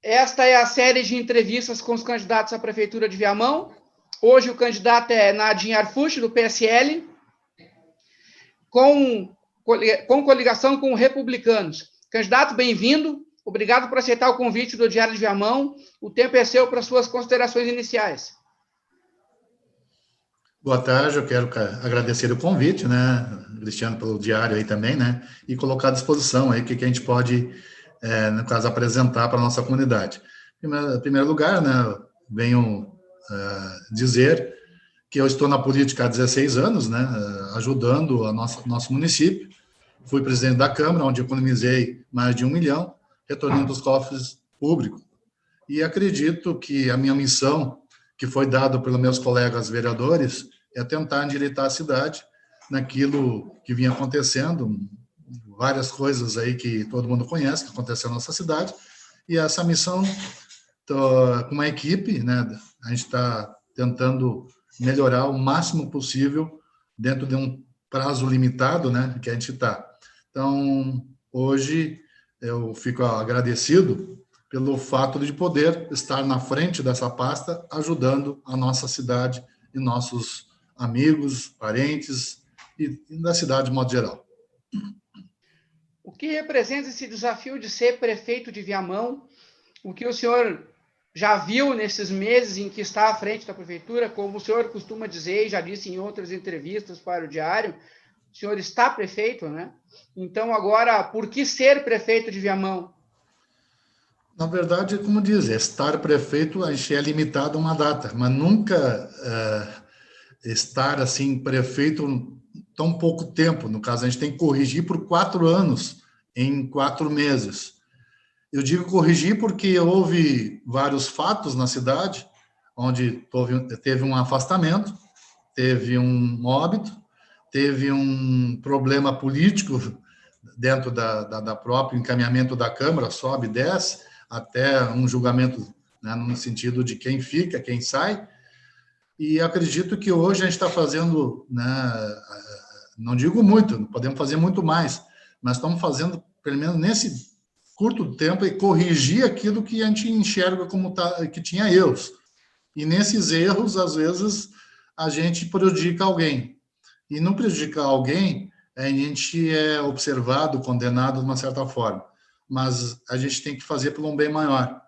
Esta é a série de entrevistas com os candidatos à Prefeitura de Viamão. Hoje o candidato é Nadim Arfushi, do PSL, com coligação com Republicanos. Candidato, bem-vindo. Obrigado por aceitar o convite do Diário de Viamão. O tempo é seu para suas considerações iniciais. Boa tarde, eu quero agradecer o convite, né, Cristiano, pelo Diário aí também, né, e colocar à disposição aí o que a gente pode, no caso, apresentar para a nossa comunidade. Em primeiro lugar, né, venho dizer que eu estou na política há 16 anos, né, ajudando a nosso município. Fui presidente da Câmara, onde economizei mais de 1 milhão, retornando dos cofres públicos. E acredito que a minha missão, que foi dada pelos meus colegas vereadores, é tentar endireitar a cidade naquilo que vinha acontecendo, várias coisas aí que todo mundo conhece, que aconteceu na nossa cidade, e essa missão, com uma equipe, né, a gente está tentando melhorar o máximo possível dentro de um prazo limitado, né, que a gente está. Então, hoje, eu fico agradecido pelo fato de poder estar na frente dessa pasta, ajudando a nossa cidade e nossos amigos, parentes e da cidade de modo geral. O que representa esse desafio de ser prefeito de Viamão? O que o senhor já viu nesses meses em que está à frente da prefeitura? Como o senhor costuma dizer, e já disse em outras entrevistas para o Diário, o senhor está prefeito, né? Então, agora, por que ser prefeito de Viamão? Na verdade, como diz, estar prefeito, a gente é limitado a uma data, mas nunca estar assim, prefeito tão pouco tempo. No caso, a gente tem que corrigir por 4 anos, em 4 meses. Eu digo corrigir porque houve vários fatos na cidade, onde teve um afastamento, teve um óbito, teve um problema político dentro da próprio encaminhamento da Câmara, sobe e desce, até um julgamento, né, no sentido de quem fica, quem sai. E acredito que hoje a gente está fazendo, né, não digo muito, podemos fazer muito mais, mas estamos fazendo, pelo menos nesse curto tempo, e corrigir aquilo que a gente enxerga como que tinha erros. E nesses erros, às vezes, a gente prejudica alguém. E não prejudicar alguém, a gente é observado, condenado de uma certa forma. Mas a gente tem que fazer por um bem maior.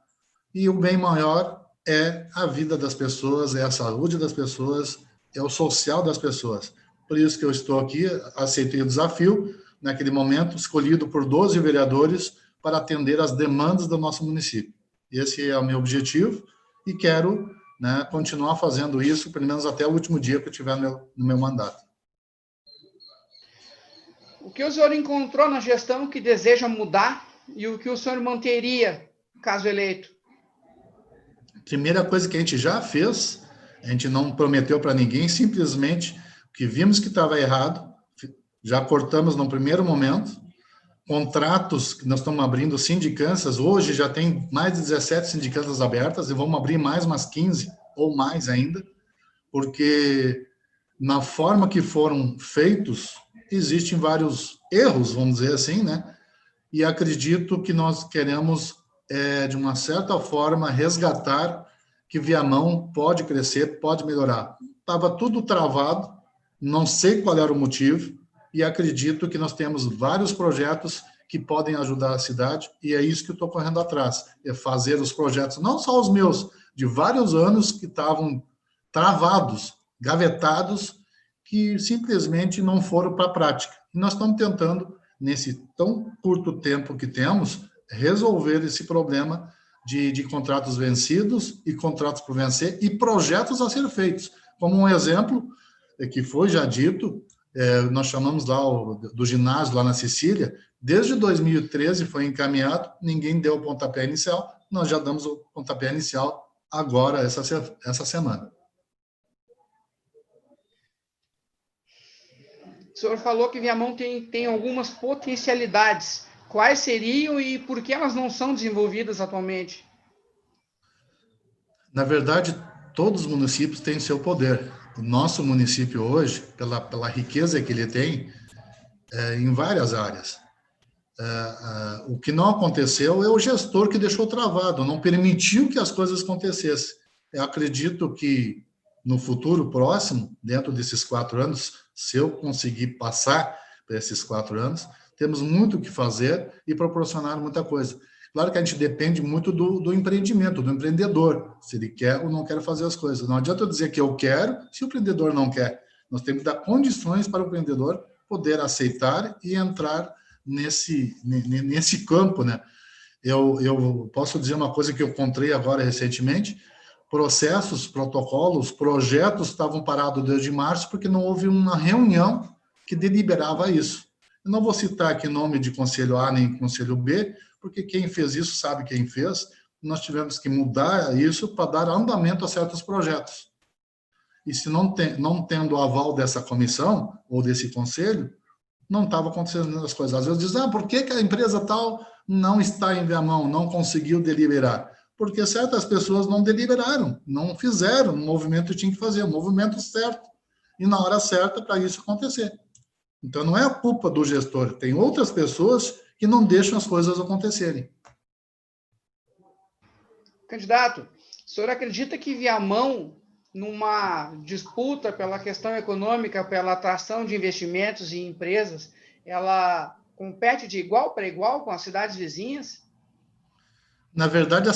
E o bem maior é a vida das pessoas, é a saúde das pessoas, é o social das pessoas. Por isso que eu estou aqui, aceitei o desafio, naquele momento, escolhido por 12 vereadores para atender as demandas do nosso município. Esse é o meu objetivo e quero, né, continuar fazendo isso, pelo menos até o último dia que eu tiver no meu mandato. O que o senhor encontrou na gestão que deseja mudar e o que o senhor manteria, caso eleito? Primeira coisa que a gente já fez, a gente não prometeu para ninguém, simplesmente que vimos que estava errado, já cortamos no primeiro momento, contratos que nós estamos abrindo, sindicâncias, hoje já tem mais de 17 sindicâncias abertas e vamos abrir mais umas 15 ou mais ainda, porque na forma que foram feitos, existem vários erros, vamos dizer assim, né? E acredito que nós queremos, de uma certa forma, resgatar que Viamão pode crescer, pode melhorar. Estava tudo travado, não sei qual era o motivo, e acredito que nós temos vários projetos que podem ajudar a cidade, e é isso que eu estou correndo atrás, é fazer os projetos, não só os meus, de vários anos que estavam travados, gavetados, que simplesmente não foram para a prática. E nós estamos tentando, nesse tão curto tempo que temos, resolver esse problema de contratos vencidos e contratos por vencer e projetos a ser feitos. Como um exemplo, que foi já dito, nós chamamos lá do ginásio lá na Sicília, desde 2013 foi encaminhado, ninguém deu o pontapé inicial, nós já damos o pontapé inicial agora, essa semana. O senhor falou que Viamão tem algumas potencialidades. Quais seriam e por que elas não são desenvolvidas atualmente? Na verdade, todos os municípios têm seu poder. O nosso município hoje, pela riqueza que ele tem, em várias áreas. O que não aconteceu é o gestor que deixou travado, não permitiu que as coisas acontecessem. Eu acredito que no futuro próximo, dentro desses 4 anos, se eu conseguir passar para esses 4 anos, temos muito o que fazer e proporcionar muita coisa. Claro que a gente depende muito do empreendimento, do empreendedor, se ele quer ou não quer fazer as coisas. Não adianta eu dizer que eu quero se o empreendedor não quer. Nós temos que dar condições para o empreendedor poder aceitar e entrar nesse campo, né? Eu posso dizer uma coisa que eu encontrei agora recentemente: processos, protocolos, projetos estavam parados desde março porque não houve uma reunião que deliberava isso. Eu não vou citar aqui nome de conselho A nem conselho B, porque quem fez isso sabe quem fez. Nós tivemos que mudar isso para dar andamento a certos projetos. E se não tendo o aval dessa comissão ou desse conselho, não estava acontecendo as coisas. Às vezes diz, por que a empresa tal não está em Viamão, não conseguiu deliberar? Porque certas pessoas não deliberaram, não fizeram o movimento que tinha que fazer, o movimento certo, e na hora certa para isso acontecer. Então, não é a culpa do gestor, tem outras pessoas que não deixam as coisas acontecerem. Candidato, o senhor acredita que Viamão, numa disputa pela questão econômica, pela atração de investimentos e empresas, ela compete de igual para igual com as cidades vizinhas? Na verdade,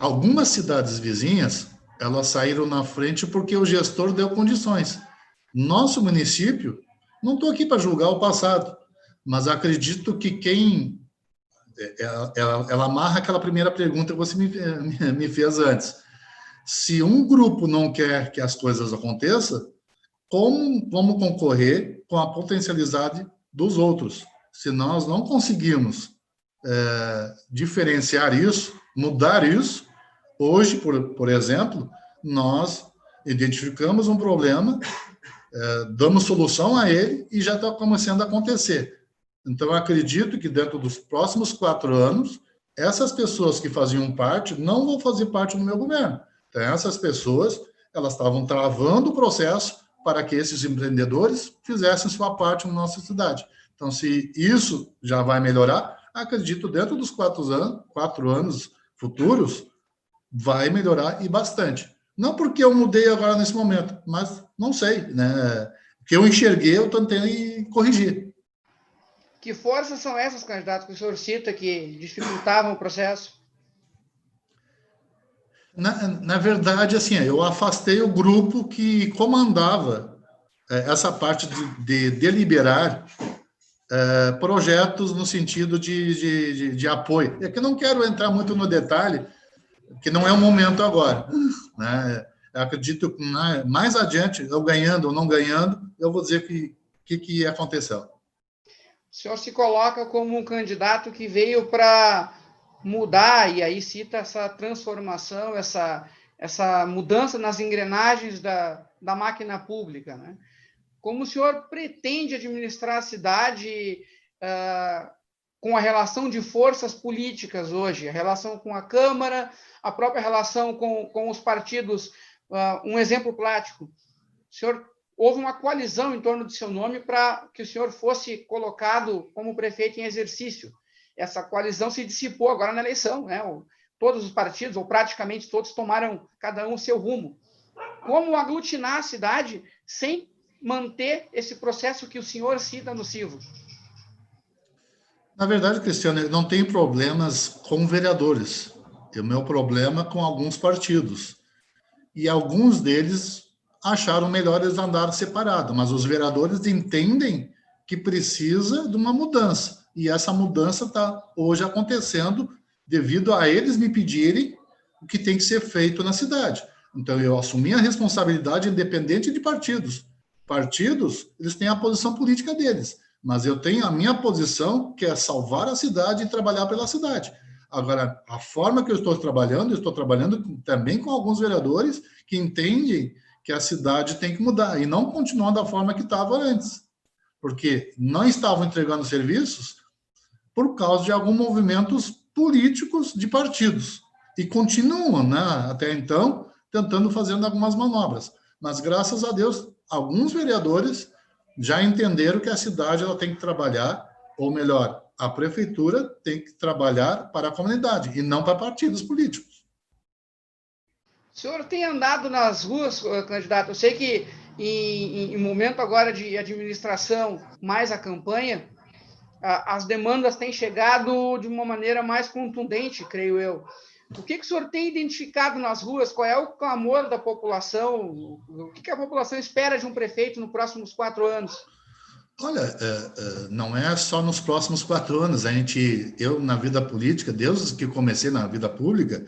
algumas cidades vizinhas, elas saíram na frente porque o gestor deu condições. Nosso município, não estou aqui para julgar o passado, mas acredito que ela amarra aquela primeira pergunta que você me fez antes. Se um grupo não quer que as coisas aconteçam, como vamos concorrer com a potencialidade dos outros? Se nós não conseguimos diferenciar isso, mudar isso, hoje, por exemplo, nós identificamos um problema, damos solução a ele e já está começando a acontecer. Então, eu acredito que dentro dos próximos 4 anos, essas pessoas que faziam parte não vão fazer parte do meu governo. Então, essas pessoas, elas estavam travando o processo para que esses empreendedores fizessem sua parte na nossa cidade. Então, se isso já vai melhorar, acredito dentro dos 4 anos futuros, vai melhorar e bastante. Não porque eu mudei agora nesse momento, mas não sei, né? O que eu enxerguei, eu tentei corrigir. Que forças são essas, candidato, que o senhor cita que dificultavam o processo? Na verdade, assim, eu afastei o grupo que comandava essa parte de deliberar projetos no sentido de apoio. É que eu não quero entrar muito no detalhe, que não é o momento agora, né? Eu acredito que mais adiante, eu ganhando ou não ganhando, eu vou dizer que aconteceu. O senhor se coloca como um candidato que veio para mudar, e aí cita essa transformação, essa mudança nas engrenagens da máquina pública, né? Como o senhor pretende administrar a cidade com a relação de forças políticas hoje, a relação com a Câmara, a própria relação com os partidos? Um exemplo prático, o senhor houve uma coalizão em torno do seu nome para que o senhor fosse colocado como prefeito em exercício. Essa coalizão se dissipou agora na eleição, né? Todos os partidos, ou praticamente todos, tomaram cada um o seu rumo. Como aglutinar a cidade sem manter esse processo que o senhor cita no Silvio? Na verdade, Cristiano, eu não tenho problemas com vereadores. O meu problema é com alguns partidos. E alguns deles acharam melhor eles andarem separados, mas os vereadores entendem que precisa de uma mudança. E essa mudança está hoje acontecendo devido a eles me pedirem o que tem que ser feito na cidade. Então, eu assumi a responsabilidade independente de partidos. Partidos, eles têm a posição política deles, mas eu tenho a minha posição, que é salvar a cidade e trabalhar pela cidade. Agora, a forma que eu estou trabalhando também com alguns vereadores que entendem que a cidade tem que mudar e não continuar da forma que estava antes, porque não estavam entregando serviços por causa de alguns movimentos políticos de partidos e continuam, né, até então, tentando fazer algumas manobras. Mas, graças a Deus, alguns vereadores já entenderam que a cidade ela tem que trabalhar, ou melhor, a prefeitura tem que trabalhar para a comunidade e não para partidos políticos. O senhor tem andado nas ruas, candidato? Eu sei que em momento agora de administração, mais a campanha, as demandas têm chegado de uma maneira mais contundente, creio eu. O que o senhor tem identificado nas ruas? Qual é o clamor da população? O que a população espera de um prefeito nos próximos 4 anos? Olha, não é só nos próximos 4 anos. Eu, na vida política, desde que comecei na vida pública,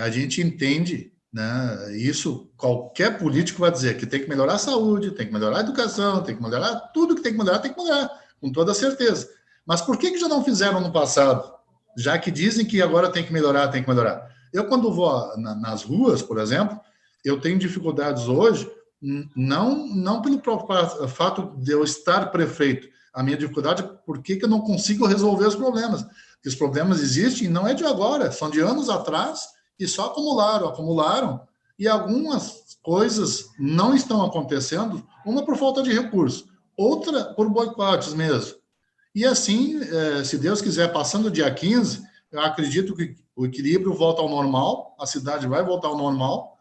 a gente entende, né? Isso qualquer político vai dizer que tem que melhorar a saúde, tem que melhorar a educação, tem que melhorar tudo que tem que melhorar, com toda certeza. Mas por que já não fizeram no passado? Já que dizem que agora tem que melhorar. Eu, quando vou nas ruas, por exemplo, eu tenho dificuldades hoje, não pelo próprio fato de eu estar prefeito. A minha dificuldade é porque eu não consigo resolver os problemas. Os problemas existem e não é de agora, são de anos atrás e só acumularam, e algumas coisas não estão acontecendo, uma por falta de recurso, outra por boicotes mesmo. E assim, se Deus quiser, passando o dia 15, eu acredito que o equilíbrio volta ao normal, a cidade vai voltar ao normal,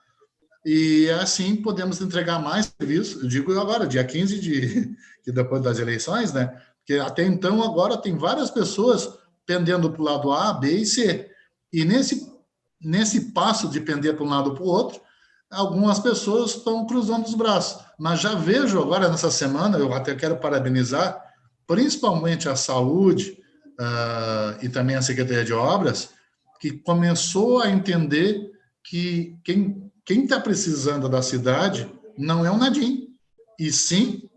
e assim podemos entregar mais serviço. Eu digo agora, dia 15 que depois das eleições, né? Porque até então, agora, tem várias pessoas pendendo para o lado A, B e C. E nesse passo de pender para um lado para o outro, algumas pessoas estão cruzando os braços. Mas já vejo agora, nessa semana, eu até quero parabenizar, principalmente a saúde e também a Secretaria de Obras, que começou a entender que quem está precisando da cidade não é o Nadim, e sim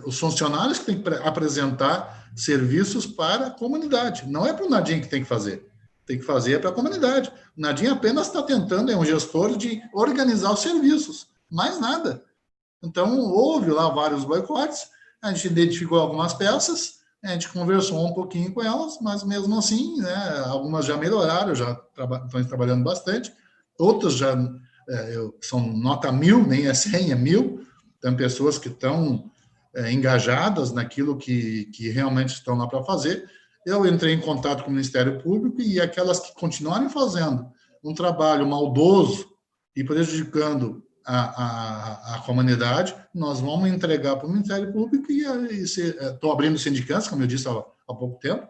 os funcionários que têm que apresentar serviços para a comunidade. Não é para o Nadim que tem que fazer para a comunidade. O Nadim apenas está tentando, é um gestor de organizar os serviços, mais nada. Então, houve lá vários boicotes, a gente identificou algumas peças, a gente conversou um pouquinho com elas, mas mesmo assim, né, algumas já melhoraram, já estão trabalhando bastante, outras já são nota 1000, nem é 100, é 1000, tem pessoas que estão engajadas naquilo que realmente estão lá para fazer. Eu entrei em contato com o Ministério Público e aquelas que continuarem fazendo um trabalho maldoso e prejudicando a comunidade, nós vamos entregar para o Ministério Público e estou abrindo sindicatos, como eu disse há pouco tempo.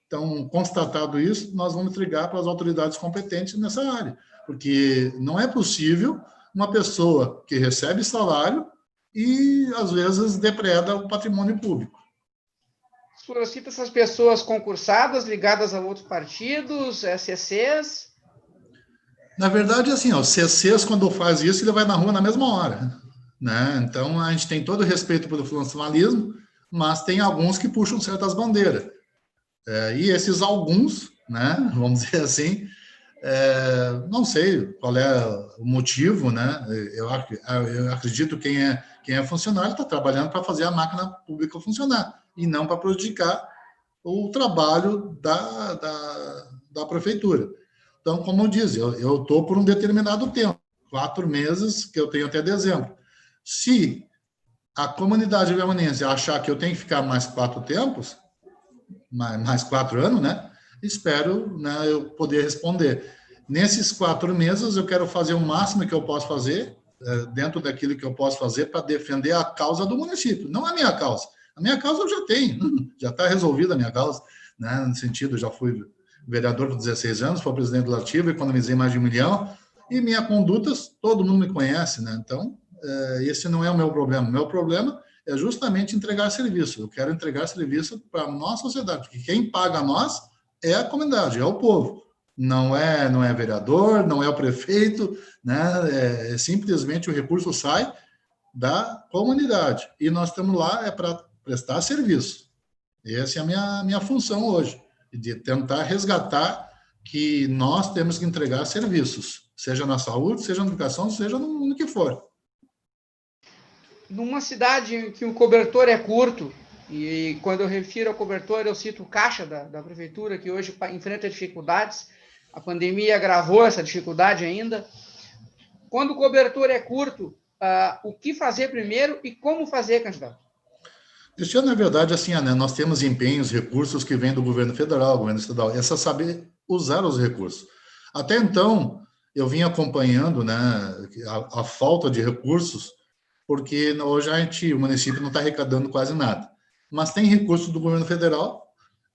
Então, constatado isso, nós vamos entregar para as autoridades competentes nessa área, porque não é possível uma pessoa que recebe salário e, às vezes, depreda o patrimônio público. O senhor cita essas pessoas concursadas, ligadas a outros partidos, CCs? Na verdade, assim, os CCs, quando faz isso, ele vai na rua na mesma hora, né? Então, a gente tem todo o respeito pelo funcionalismo, mas tem alguns que puxam certas bandeiras. E esses alguns, né, vamos dizer assim, não sei qual é o motivo, né? Eu acredito que quem é funcionário está trabalhando para fazer a máquina pública funcionar e não para prejudicar o trabalho da prefeitura. Então, como eu disse, eu estou por um determinado tempo, 4 meses, que eu tenho até dezembro. Se a comunidade viamanense achar que eu tenho que ficar mais 4 tempos, mais 4 anos, né? Espero, né, eu poder responder. Nesses 4 meses, eu quero fazer o máximo que eu posso fazer, dentro daquilo que eu posso fazer, para defender a causa do município, não a minha causa. A minha causa eu já tenho, já está resolvida a minha causa, né? No sentido, já fui vereador por 16 anos, fui presidente do Lativo, economizei mais de 1 milhão, e minha conduta, todo mundo me conhece, né? Então, esse não é o meu problema. O meu problema é justamente entregar serviço. Eu quero entregar serviço para a nossa sociedade, porque quem paga a nós é a comunidade, é o povo. Não é vereador, não é o prefeito, né? Simplesmente o recurso sai da comunidade. E nós estamos lá para prestar serviço. Essa é a minha função hoje, de tentar resgatar que nós temos que entregar serviços, seja na saúde, seja na educação, seja no que for. Numa cidade em que o cobertor é curto, e quando eu refiro ao cobertor, eu cito o caixa da prefeitura, que hoje enfrenta dificuldades, a pandemia agravou essa dificuldade ainda. Quando o cobertor é curto, o que fazer primeiro e como fazer, candidato? Isso, na verdade, assim, né, nós temos empenhos, recursos que vêm do governo federal, governo estadual, é só saber usar os recursos. Até então, eu vim acompanhando, né, a falta de recursos, porque hoje o município não está arrecadando quase nada. Mas tem recursos do governo federal,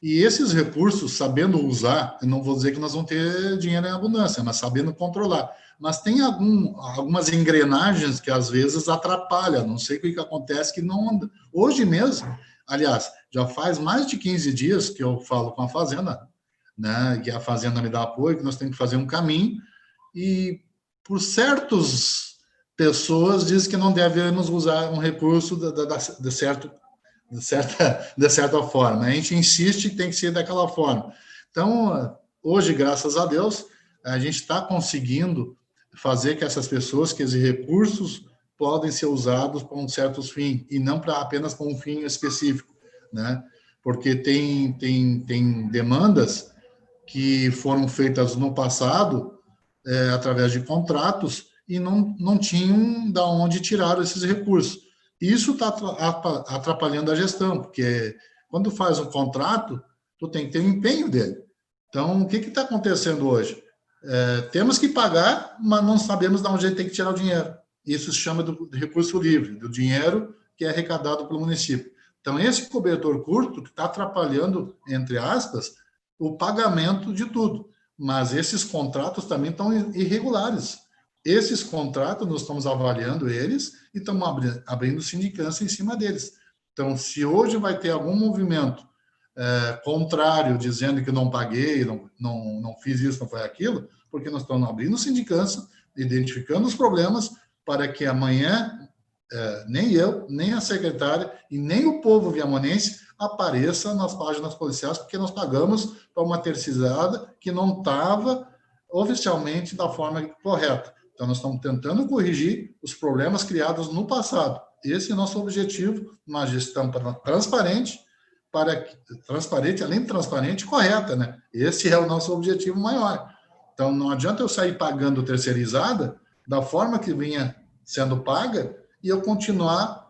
e esses recursos, sabendo usar, eu não vou dizer que nós vamos ter dinheiro em abundância, mas sabendo controlar. Mas tem algumas engrenagens que às vezes atrapalham, não sei o que acontece que não anda. Hoje mesmo, aliás, já faz mais de 15 dias que eu falo com a Fazenda, né, que a Fazenda me dá apoio, que nós temos que fazer um caminho, e por certas pessoas diz que não devemos usar um recurso de certa forma. A gente insiste que tem que ser daquela forma. Então, hoje, graças a Deus, a gente está conseguindo fazer que essas pessoas, que esses recursos podem ser usados para um certo fim e não apenas para um fim específico, né? Porque tem demandas que foram feitas no passado através de contratos e não tinham de onde tirar esses recursos. Isso está atrapalhando a gestão, porque quando faz um contrato, tu tem que ter o empenho dele. Então, o que está acontecendo hoje? Temos que pagar, mas não sabemos de onde a gente tem que tirar o dinheiro. Isso se chama do recurso livre, do dinheiro que é arrecadado pelo município. Então, esse cobertor curto que está atrapalhando, entre aspas, o pagamento de tudo. Mas esses contratos também estão irregulares. Esses contratos, nós estamos avaliando eles e estamos abrindo sindicância em cima deles. Então, se hoje vai ter algum movimento contrário, dizendo que não paguei, não fiz isso, não foi aquilo, porque nós estamos abrindo sindicância, identificando os problemas, para que amanhã nem eu, nem a secretária e nem o povo viamonense apareça nas páginas policiais, porque nós pagamos para uma terceirizada que não estava oficialmente da forma correta. Então, nós estamos tentando corrigir os problemas criados no passado. Esse é o nosso objetivo, uma gestão transparente, além de transparente, correta, né? Esse é o nosso objetivo maior. Então, não adianta eu sair pagando terceirizada da forma que vinha sendo paga e eu continuar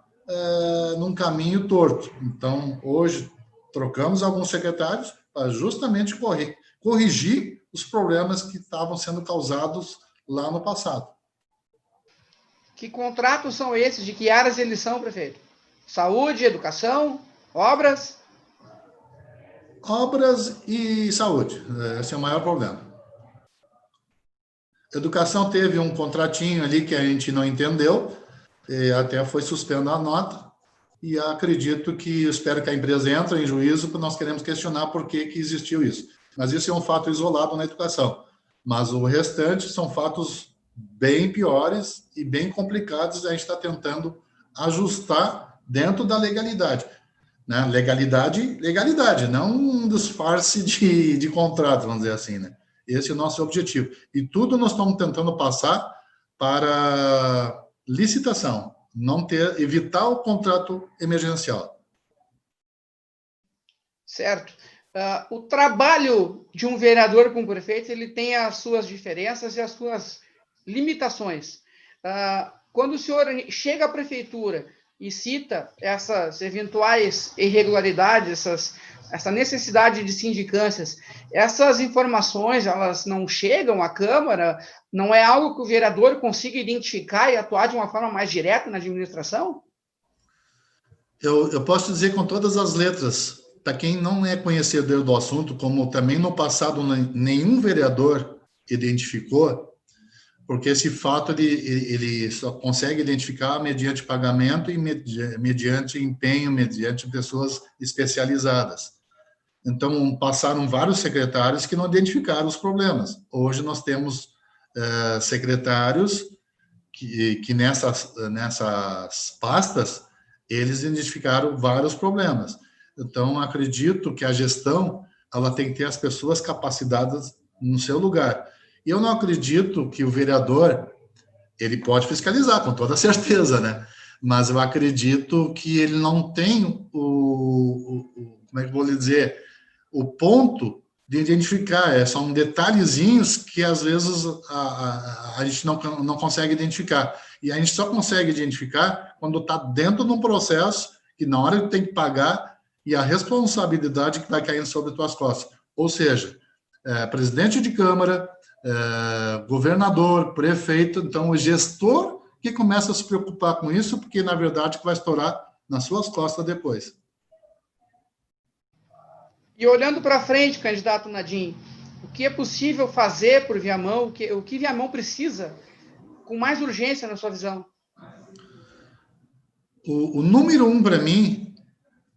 num caminho torto. Então, hoje, trocamos alguns secretários para justamente corrigir os problemas que estavam sendo causados lá no passado. Que contratos são esses? De que áreas eles são, prefeito? Saúde, educação, obras? Obras e saúde. Esse é o maior problema. Educação teve um contratinho ali que a gente não entendeu, até foi suspendo a nota, e acredito espero que a empresa entre em juízo, porque nós queremos questionar por que existiu isso. Mas isso é um fato isolado na educação. Mas o restante são fatos bem piores e bem complicados, a gente está tentando ajustar dentro da legalidade. Né? Legalidade, não um disfarce de contrato, vamos dizer assim, né? Esse é o nosso objetivo. E tudo nós estamos tentando passar para licitação, evitar o contrato emergencial. Certo. O trabalho de um vereador com o prefeito, ele tem as suas diferenças e as suas limitações. Quando o senhor chega à prefeitura e cita essas eventuais irregularidades, essa necessidade de sindicâncias, essas informações, elas não chegam à Câmara? Não é algo que o vereador consiga identificar e atuar de uma forma mais direta na administração? Eu posso dizer com todas as letras, para quem não é conhecedor do assunto, como também no passado nenhum vereador identificou, porque esse fato ele só consegue identificar mediante pagamento e mediante empenho, mediante pessoas especializadas. Então, passaram vários secretários que não identificaram os problemas. Hoje nós temos secretários que nessas pastas, eles identificaram vários problemas. Então, acredito que a gestão ela tem que ter as pessoas capacitadas no seu lugar. E eu não acredito que o vereador ele pode fiscalizar, com toda certeza, né? Mas eu acredito que ele não tem como é que eu vou lhe dizer, o ponto de identificar, são detalhezinhos que às vezes a gente não consegue identificar. E a gente só consegue identificar quando está dentro de um processo que na hora que tem que pagar e a responsabilidade que vai caindo sobre as tuas costas. Ou seja, presidente de Câmara, governador, prefeito, então o gestor que começa a se preocupar com isso, porque na verdade vai estourar nas suas costas depois. E olhando para frente, candidato Nadim, o que é possível fazer por Viamão, o que Viamão precisa com mais urgência na sua visão? O número 1 para mim,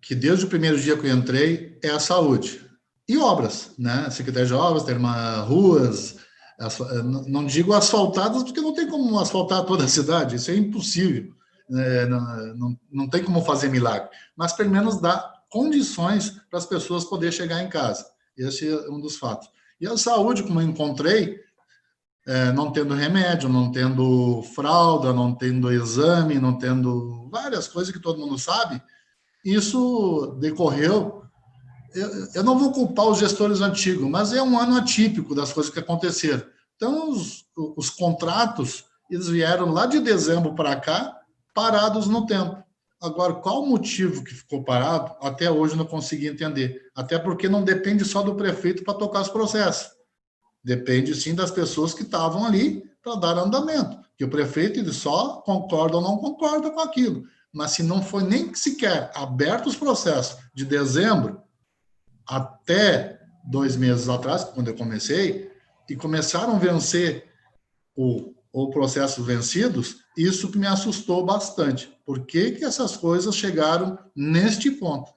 que desde o primeiro dia que eu entrei, é a saúde. E obras, né? Secretaria de Obras, ter ruas, não digo asfaltadas, porque não tem como asfaltar toda a cidade, isso é impossível, não tem como fazer milagre, mas pelo menos dá condições para as pessoas poderem chegar em casa. Esse é um dos fatos. E a saúde, como eu encontrei, não tendo remédio, não tendo fralda, não tendo exame, não tendo várias coisas que todo mundo sabe, isso decorreu. Eu não vou culpar os gestores antigos, mas é um ano atípico das coisas que aconteceram. Então, os contratos, eles vieram lá de dezembro para cá, parados no tempo. Agora, qual o motivo que ficou parado? Até hoje não consegui entender. Até porque não depende só do prefeito para tocar os processos. Depende, sim, das pessoas que estavam ali para dar andamento. Que o prefeito ele só concorda ou não concorda com aquilo. Mas se não foi nem sequer aberto os processos de dezembro até 2 meses atrás, quando eu comecei, e começaram a vencer o processo vencidos, isso me assustou bastante. Por que que essas coisas chegaram neste ponto?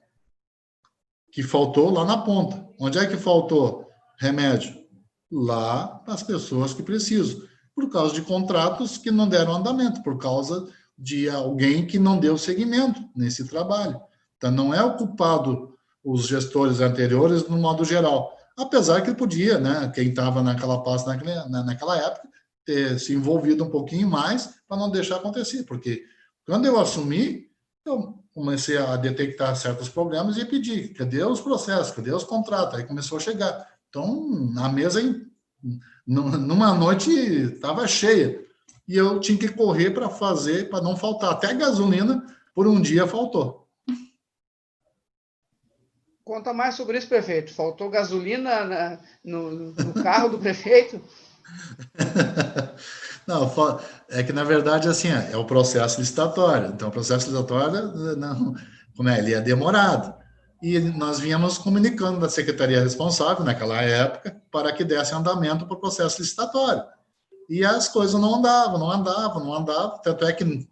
Que faltou lá na ponta. Onde é que faltou remédio? Lá para as pessoas que precisam. Por causa de contratos que não deram andamento, por causa de alguém que não deu seguimento nesse trabalho. Então, não é o culpado os gestores anteriores no modo geral. Apesar que podia, né, quem estava naquela pasta naquela época, ter se envolvido um pouquinho mais para não deixar acontecer. Porque quando eu assumi, eu comecei a detectar certos problemas e pedir, cadê os processos, cadê os contratos? Aí começou a chegar. Então, a mesa, numa noite, estava cheia. E eu tinha que correr para fazer, para não faltar. Até gasolina, por um dia, faltou. Conta mais sobre isso, prefeito. Faltou gasolina no carro do prefeito? Não, é que, na verdade, assim, é o processo licitatório. Então, o processo licitatório, não, como ele é demorado. E nós vínhamos comunicando da secretaria responsável, naquela época, para que desse andamento para o processo licitatório. E as coisas não andavam, não andavam, não andavam. Tanto é que,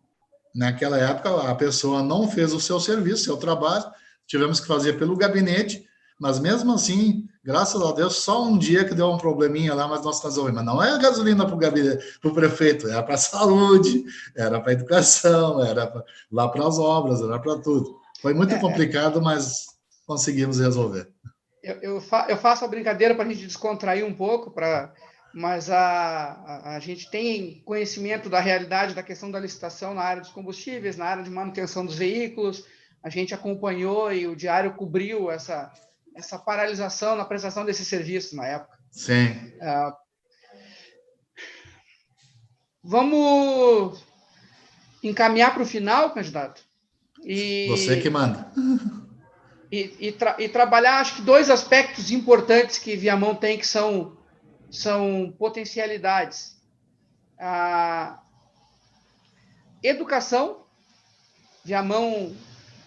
naquela época, a pessoa não fez o seu serviço, seu trabalho, tivemos que fazer pelo gabinete, mas mesmo assim, graças a Deus, só um dia que deu um probleminha lá, mas nós resolvemos. Mas não é a gasolina para o gabinete, para o prefeito, era para a saúde, era para a educação, era lá para as obras, era para tudo. Foi muito complicado, mas conseguimos resolver. Eu faço a brincadeira para a gente descontrair um pouco, mas a gente tem conhecimento da realidade da questão da licitação na área dos combustíveis, na área de manutenção dos veículos. A gente acompanhou e o Diário cobriu essa paralisação na prestação desses serviços na época. Sim. Vamos encaminhar para o final, candidato? Você que manda. E trabalhar, acho que 2 aspectos importantes que Viamão tem, que são potencialidades. A educação. Viamão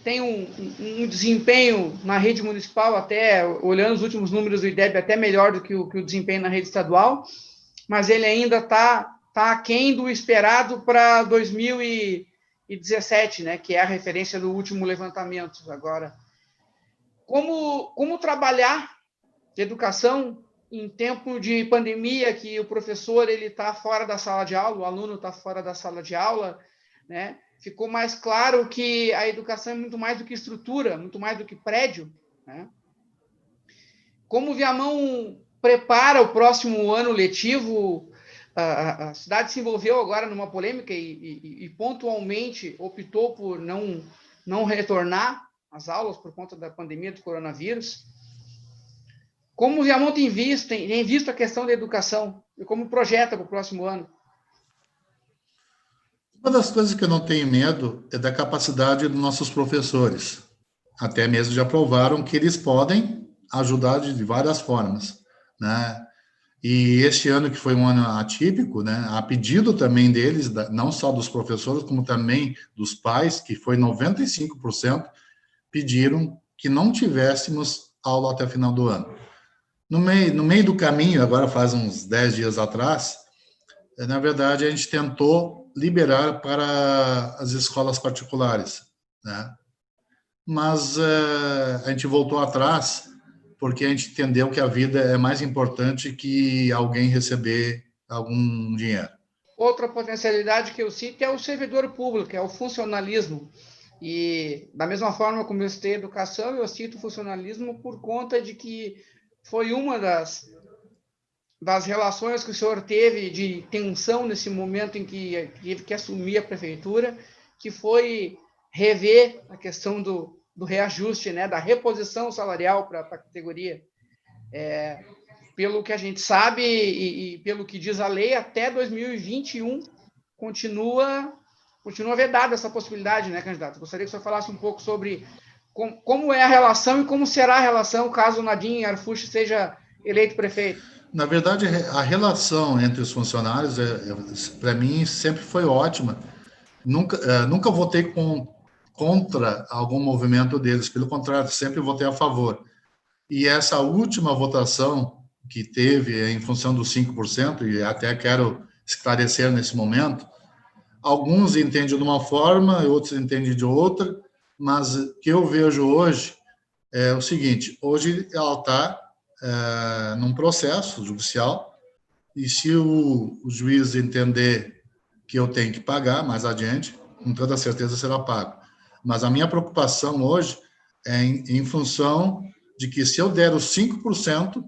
tem um desempenho na rede municipal, até olhando os últimos números do IDEB, até melhor do que o desempenho na rede estadual, mas ele ainda está aquém do esperado para 2017, né, que é a referência do último levantamento agora. Como trabalhar educação em tempo de pandemia, que o professor ele está fora da sala de aula, o aluno está fora da sala de aula, né? Ficou mais claro que a educação é muito mais do que estrutura, muito mais do que prédio, né? Como o Viamão prepara o próximo ano letivo? A cidade se envolveu agora numa polêmica e pontualmente optou por não retornar às aulas por conta da pandemia do coronavírus. Como o Viamão tem visto a questão da educação e como projeta para o próximo ano? Uma das coisas que eu não tenho medo é da capacidade dos nossos professores. Até mesmo já provaram que eles podem ajudar de várias formas, né? E este ano, que foi um ano atípico, né, a pedido também deles, não só dos professores, como também dos pais, que foi 95%, pediram que não tivéssemos aula até o final do ano. No meio do caminho, agora faz uns 10 dias atrás, na verdade, a gente tentou liberar para as escolas particulares, né? Mas a gente voltou atrás porque a gente entendeu que a vida é mais importante que alguém receber algum dinheiro. Outra potencialidade que eu cito é o servidor público, é o funcionalismo. E, da mesma forma como eu citei educação, eu cito funcionalismo por conta de que foi uma das relações que o senhor teve de tensão nesse momento em que teve que assumir a prefeitura, que foi rever a questão do reajuste, né, da reposição salarial para a categoria. Pelo que a gente sabe e pelo que diz a lei, até 2021 continua vedada essa possibilidade, né, candidato? Gostaria que o senhor falasse um pouco sobre como é a relação e como será a relação caso o Nadim Arfushi seja eleito prefeito. Na verdade, a relação entre os funcionários, para mim, sempre foi ótima. Nunca votei contra algum movimento deles, pelo contrário, sempre votei a favor. E essa última votação que teve em função dos 5%, e até quero esclarecer nesse momento, alguns entendem de uma forma, outros entendem de outra, mas o que eu vejo hoje é o seguinte: hoje ela está num processo judicial, e se o juiz entender que eu tenho que pagar mais adiante, com toda certeza será pago. Mas a minha preocupação hoje é em função de que, se eu der os 5%,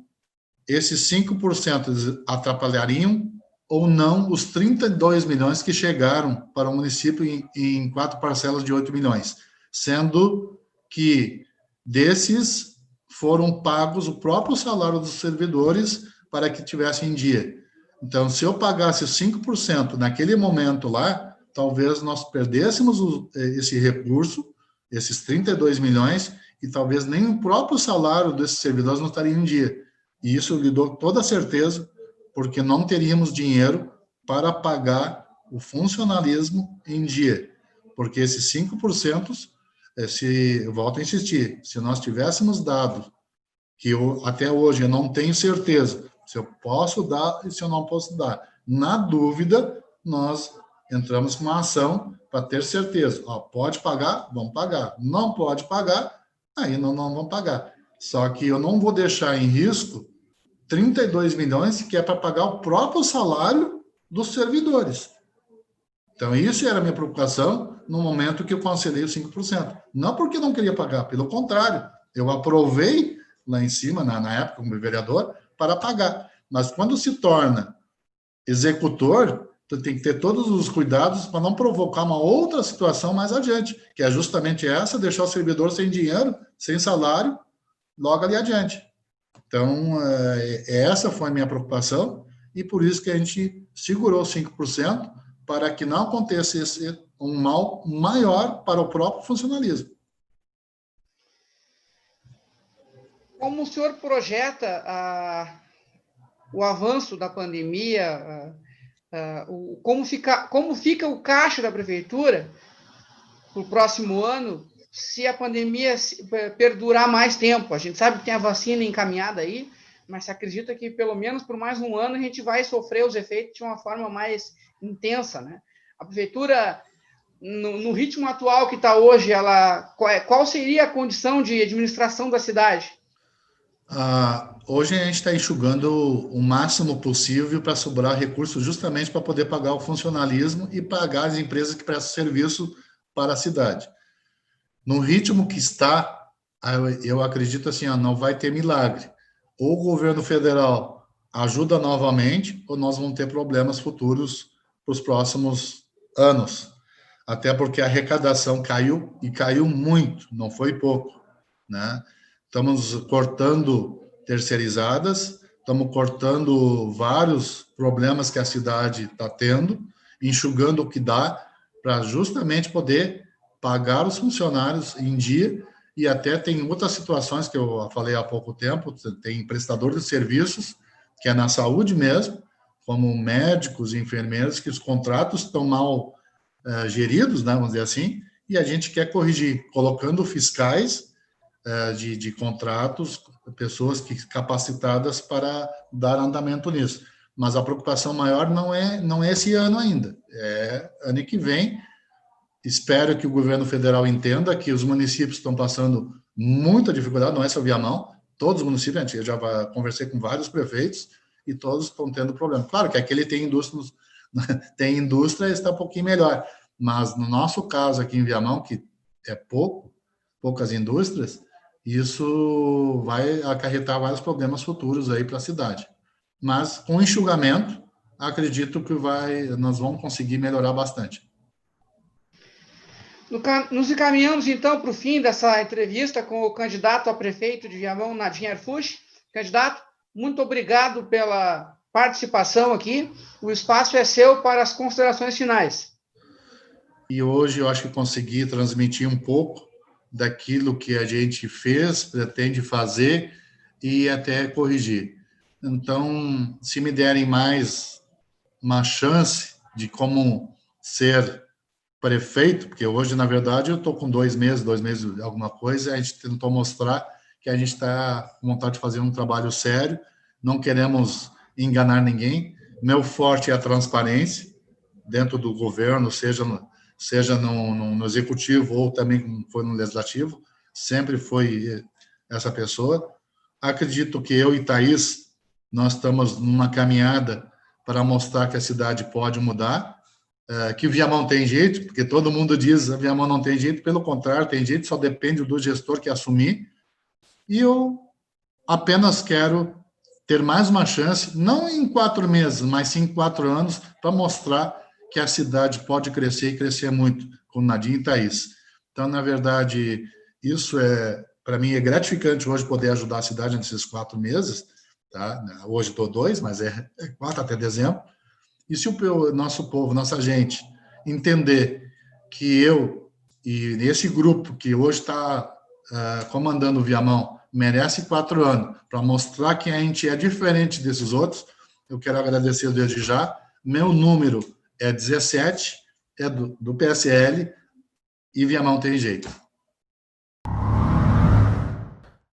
esses 5% atrapalhariam ou não os 32 milhões que chegaram para o município em 4 parcelas de 8 milhões, sendo que desses foram pagos o próprio salário dos servidores para que tivessem em dia. Então, se eu pagasse 5% naquele momento lá, talvez nós perdêssemos esse recurso, esses 32 milhões, e talvez nem o próprio salário desses servidores não estaria em dia. E isso eu lhe dou toda a certeza, porque não teríamos dinheiro para pagar o funcionalismo em dia. Porque esses 5%, eu volto a insistir, se nós tivéssemos dado, que até hoje eu não tenho certeza se eu posso dar e se eu não posso dar. Na dúvida, nós entramos com uma ação para ter certeza. Pode pagar? Vamos pagar. Não pode pagar? Aí não vamos pagar. Só que eu não vou deixar em risco 32 milhões, que é para pagar o próprio salário dos servidores. Então, isso era a minha preocupação no momento que eu concedei os 5%. Não porque eu não queria pagar, pelo contrário, eu aprovei lá em cima, na época, como vereador, para pagar. Mas quando se torna executor, tu tem que ter todos os cuidados para não provocar uma outra situação mais adiante, que é justamente essa: deixar o servidor sem dinheiro, sem salário, logo ali adiante. Então, essa foi a minha preocupação, e por isso que a gente segurou 5%, para que não acontecesse um mal maior para o próprio funcionalismo. Como o senhor projeta o avanço da pandemia, como fica o caixa da prefeitura para o próximo ano, se a pandemia perdurar mais tempo? A gente sabe que tem a vacina encaminhada aí, mas se acredita que pelo menos por mais um ano a gente vai sofrer os efeitos de uma forma mais intensa, né? A prefeitura, no ritmo atual que está hoje, qual seria a condição de administração da cidade? Hoje a gente está enxugando o máximo possível para sobrar recursos, justamente para poder pagar o funcionalismo e pagar as empresas que prestam serviço para a cidade. No ritmo que está, eu acredito assim, não vai ter milagre. Ou o governo federal ajuda novamente, ou nós vamos ter problemas futuros para os próximos anos. Até porque a arrecadação caiu, e caiu muito, não foi pouco, né? Estamos cortando terceirizadas, estamos cortando vários problemas que a cidade está tendo, enxugando o que dá, para justamente poder pagar os funcionários em dia, e até tem outras situações que eu falei há pouco tempo, tem prestador de serviços, que é na saúde mesmo, como médicos e enfermeiros, que os contratos estão mal geridos, né, vamos dizer assim, e a gente quer corrigir, colocando fiscais de contratos, pessoas capacitadas para dar andamento nisso. Mas a preocupação maior não é esse ano ainda, é ano que vem. Espero que o governo federal entenda que os municípios estão passando muita dificuldade, não é só Viamão, todos os municípios, eu já conversei com vários prefeitos e todos estão tendo problema. Claro que aquele tem indústria, está um pouquinho melhor, mas no nosso caso aqui em Viamão, que é poucas indústrias, isso vai acarretar vários problemas futuros aí para a cidade. Mas com enxugamento, acredito que nós vamos conseguir melhorar bastante. Nos encaminhamos, então, para o fim dessa entrevista com o candidato a prefeito de Viamão, Nadim Arfushi. Candidato, muito obrigado pela participação aqui. O espaço é seu para as considerações finais. E hoje eu acho que consegui transmitir um pouco daquilo que a gente fez, pretende fazer e até corrigir. Então, se me derem mais uma chance de como ser prefeito, porque hoje, na verdade, eu estou com 2 meses alguma coisa, a gente tentou mostrar que a gente está com vontade de fazer um trabalho sério, não queremos enganar ninguém. Meu forte é a transparência dentro do governo, seja no executivo ou também como foi no legislativo, sempre foi essa pessoa. Acredito que eu e Thaís, nós estamos numa caminhada para mostrar que a cidade pode mudar, que Viamão tem jeito, porque todo mundo diz que Viamão não tem jeito, pelo contrário, tem jeito, só depende do gestor que assumir. E eu apenas quero ter mais uma chance, não em 4 meses, mas sim em 4 anos, para mostrar que a cidade pode crescer e crescer muito, com Nadim e Thaís. Então, na verdade, isso para mim, é gratificante hoje poder ajudar a cidade nesses 4 meses. Tá? Hoje estou 2, mas é 4 até dezembro. E se o nosso povo, nossa gente, entender que eu e esse grupo que hoje está comandando o Viamão merece 4 anos para mostrar que a gente é diferente desses outros, eu quero agradecer desde já. Meu número é 17, é do PSL, e Viamão tem jeito.